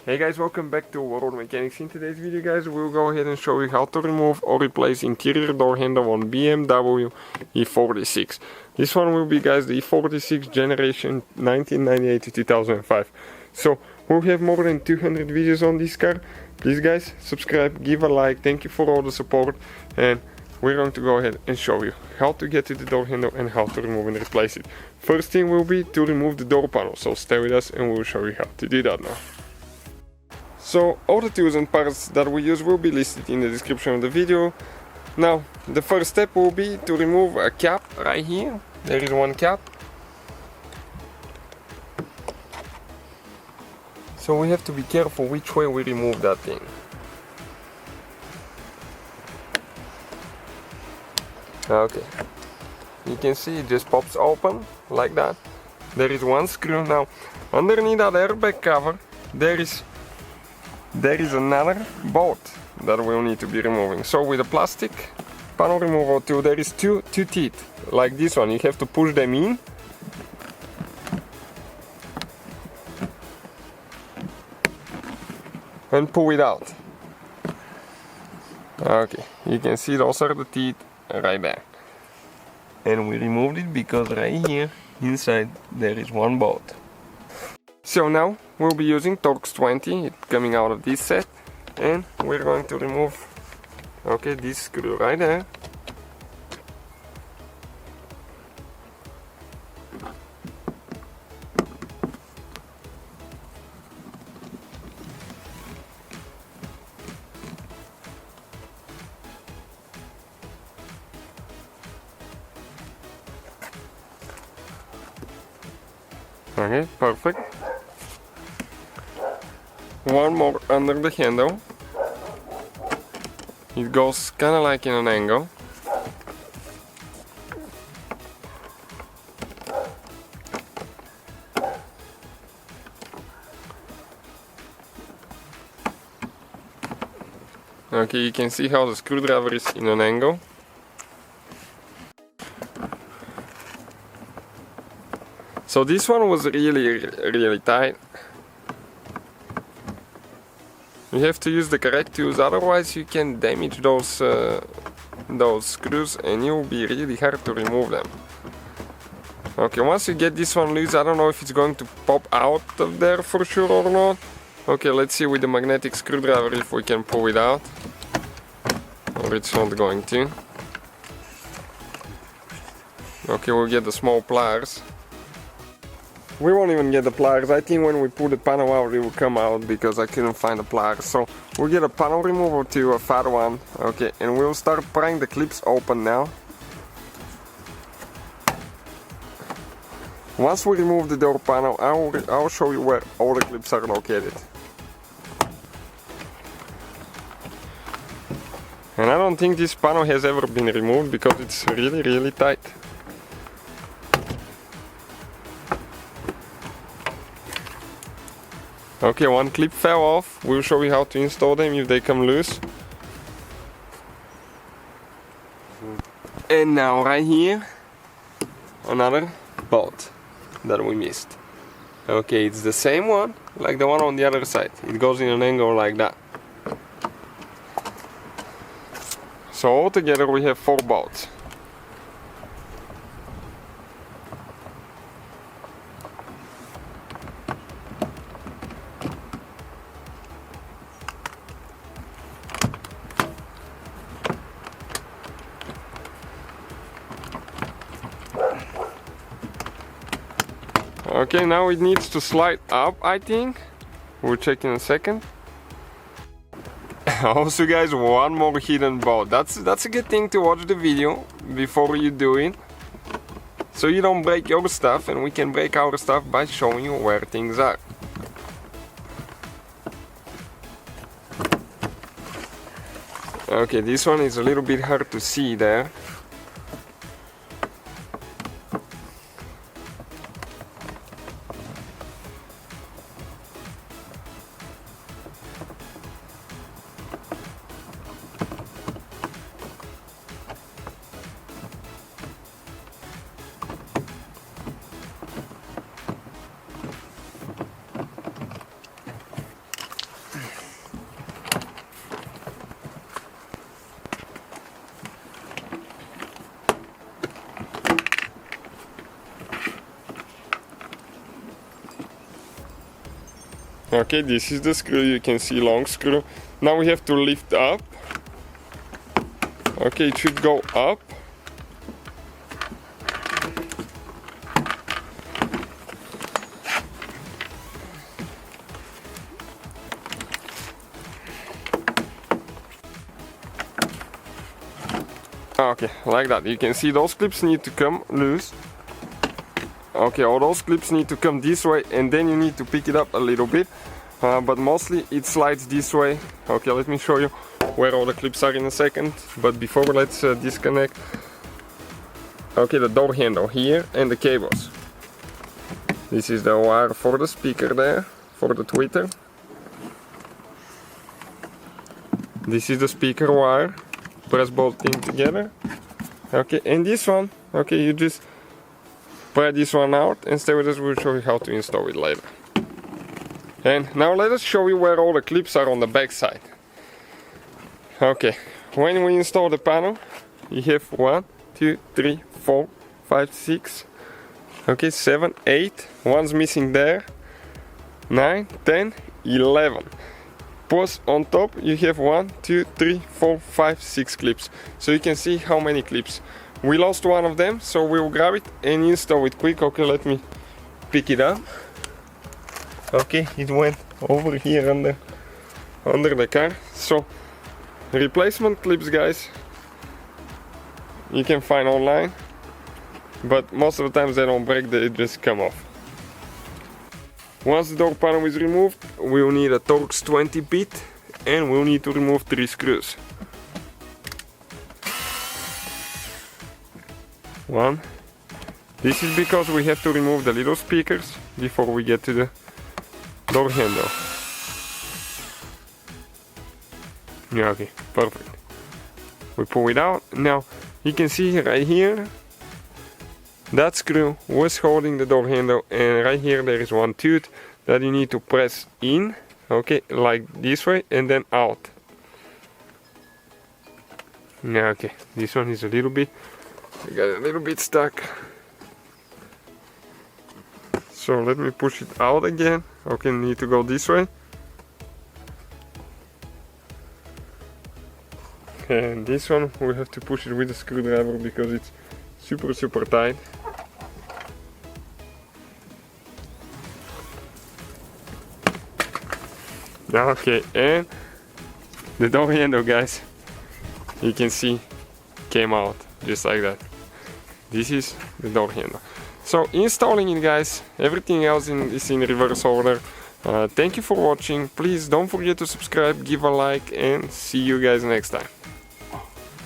Hey guys, welcome back to World Mechanics. In today's video guys, we'll go ahead and show you how to remove or replace interior door handle on BMW E46. This one will be guys the E46 generation 1998 to 2005. So we'll have more than 200 videos on this car. Please guys, subscribe, give a like, thank you for all the support, and we're going to go ahead and show you how to get to the door handle and how to remove and replace it. First thing will be to remove the door panel, so stay with us and we'll show you how to do that now. So all the tools and parts that we use will be listed in the description of the video. Now the first step will be to remove a cap right here. There is one cap. So we have to be careful which way we remove that thing. Okay, you can see it just pops open like that. There is one screw. Now underneath that airbag cover there is another bolt that we'll need to be removing. So with a plastic panel removal tool, there is two teeth like this one. You have to push them in and pull it out. Okay, you can see those are the teeth right there. And we removed it because right here inside there is one bolt. So now we'll be using Torx 20, it's coming out of this set, and we're going to remove, okay, this screw right there. Okay, perfect. One more under the handle. It goes kind of like in an angle. Okay, you can see how the screwdriver is in an angle. So this one was really tight. You have to use the correct tools, otherwise you can damage those screws and it will be really hard to remove them. Okay, once you get this one loose, I don't know if it's going to pop out of there for sure or not. Okay, let's see with the magnetic screwdriver if we can pull it out. Or it's not going to. Okay, we'll get the small pliers. We won't even get the pliers. I think when we pull the panel out it will come out because I couldn't find the pliers. So we'll get a panel remover to a fat one. Okay, and we'll start prying the clips open now. Once we remove the door panel, I'll show you where all the clips are located. And I don't think this panel has ever been removed because it's really tight. Okay, one clip fell off. We'll show you how to install them if they come loose. And now right here, another bolt that we missed. Okay, it's the same one like the one on the other side. It goes in an angle like that. So altogether we have 4 bolts. Okay, now it needs to slide up, I think. We'll check in a second. Also guys, one more hidden bolt. That's a good thing to watch the video before you do it. So you don't break your stuff and we can break our stuff by showing you where things are. Okay, this one is a little bit hard to see there. Okay, this is the screw, you can see long screw. Now we have to lift up. Okay, it should go up. Okay, like that. You can see those clips need to come loose. Okay, all those clips need to come this way, and then you need to pick it up a little bit. But mostly it slides this way. Okay, let me show you where all the clips are in a second. But before, let's disconnect. Okay, the door handle here and the cables. This is the wire for the speaker there, for the tweeter. This is the speaker wire. Press both in together. Okay, and this one, okay, you just pry this one out and stay with us, we'll show you how to install it later. And now let us show you where all the clips are on the back side. Okay, when we install the panel, you have 1, 2, 3, 4, 5, 6, okay, 7, 8, one's missing there, 9, 10, 11. Plus on top you have 1, 2, 3, 4, 5, 6 clips. So you can see how many clips. We lost one of them, so we'll grab it and install it quick. Okay, let me pick it up. Okay, it went over here under the car. So replacement clips, guys, you can find online, but most of the times they don't break, they just come off. Once the door panel is removed, we'll need a Torx 20 bit and we'll need to remove 3 screws. 1. This is because we have to remove the little speakers before we get to the door handle. Yeah, okay, perfect. We pull it out. Now you can see right here, that screw was holding the door handle, and right here there is one tooth that you need to press in, okay, like this way, and then out. Yeah, okay, this one is a little bit, I got a little bit stuck. So let me push it out again. Okay, need to go this way. And this one we have to push it with a screwdriver because it's super tight. Okay, and the door handle, guys, you can see came out just like that. This is the door handle. So installing it, guys, everything else is in reverse order. Thank you for watching. Please don't forget to subscribe, give a like, and see you guys next time.